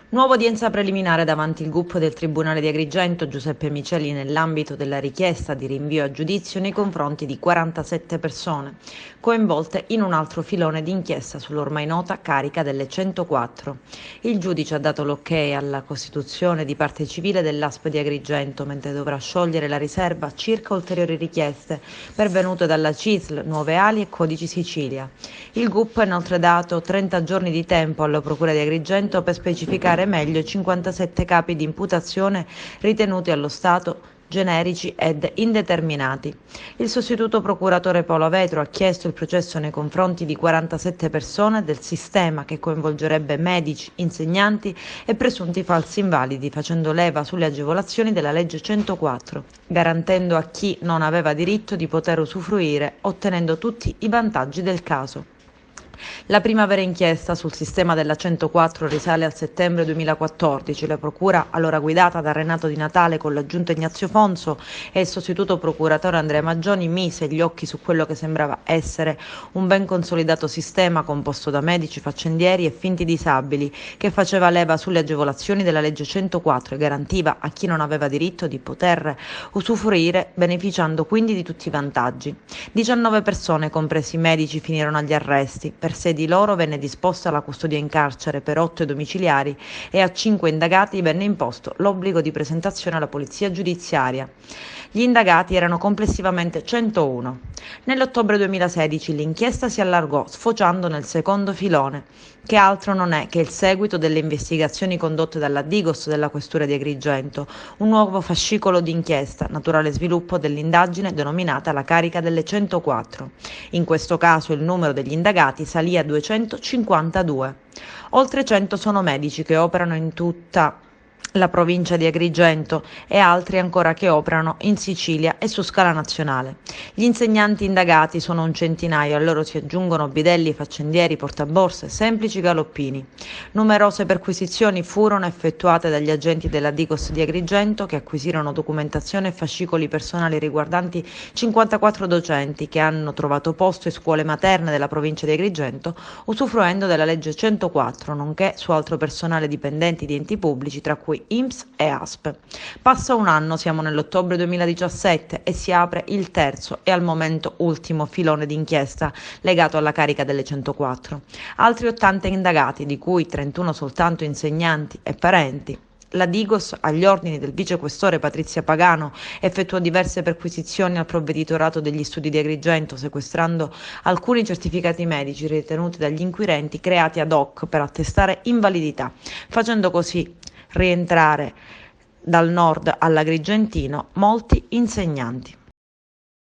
Nuova udienza preliminare davanti il GUP del Tribunale di Agrigento Giuseppe Miceli nell'ambito della richiesta di rinvio a giudizio nei confronti di 47 persone, coinvolte in un altro filone d'inchiesta sull'ormai nota carica delle 104. Il giudice ha dato l'ok alla costituzione di parte civile dell'ASP di Agrigento, mentre dovrà sciogliere la riserva circa ulteriori richieste pervenute dalla CISL, Nuove Ali e Codici Sicilia. Il GUP ha inoltre dato 30 giorni di tempo alla Procura di Agrigento per specificare meglio i 57 capi di imputazione ritenuti allo Stato generici ed indeterminati. Il sostituto procuratore Paolo Vetro ha chiesto il processo nei confronti di 47 persone del sistema che coinvolgerebbe medici, insegnanti e presunti falsi invalidi, facendo leva sulle agevolazioni della legge 104, garantendo a chi non aveva diritto di poter usufruire, ottenendo tutti i vantaggi del caso. La prima vera inchiesta sul sistema della 104 risale al settembre 2014. La procura, allora guidata da Renato Di Natale con l'aggiunto Ignazio Fonso e il sostituto procuratore Andrea Maggioni, mise gli occhi su quello che sembrava essere un ben consolidato sistema composto da medici, faccendieri e finti disabili che faceva leva sulle agevolazioni della legge 104 e garantiva a chi non aveva diritto di poter usufruire, beneficiando quindi di tutti i vantaggi. 19 persone, compresi i medici, finirono agli arresti. Per 6 di loro venne disposta la custodia in carcere per 8 domiciliari e a 5 indagati venne imposto l'obbligo di presentazione alla polizia giudiziaria. Gli indagati erano complessivamente 101. Nell'ottobre 2016 l'inchiesta si allargò, sfociando nel secondo filone, che altro non è che il seguito delle investigazioni condotte dalla Digos della Questura di Agrigento, un nuovo fascicolo d'inchiesta, naturale sviluppo dell'indagine denominata la carica delle 104. In questo caso il numero degli indagati salì a 252. Oltre 100 sono medici che operano in tutta la provincia di Agrigento e altri ancora che operano in Sicilia e su scala nazionale. Gli insegnanti indagati sono un centinaio, a loro si aggiungono bidelli, faccendieri, portaborse, semplici galoppini. Numerose perquisizioni furono effettuate dagli agenti della Digos di Agrigento che acquisirono documentazione e fascicoli personali riguardanti 54 docenti che hanno trovato posto in scuole materne della provincia di Agrigento usufruendo della legge 104, nonché su altro personale dipendenti di enti pubblici tra cui INPS e ASP. Passa un anno, siamo nell'ottobre 2017 e si apre il terzo e al momento ultimo filone d'inchiesta legato alla carica delle 104. Altri 80 indagati, di cui 31 soltanto insegnanti e parenti. La Digos, agli ordini del vicequestore Patrizia Pagano, effettuò diverse perquisizioni al provveditorato degli studi di Agrigento, sequestrando alcuni certificati medici ritenuti dagli inquirenti creati ad hoc per attestare invalidità, facendo così rientrare dal nord all'agrigentino molti insegnanti.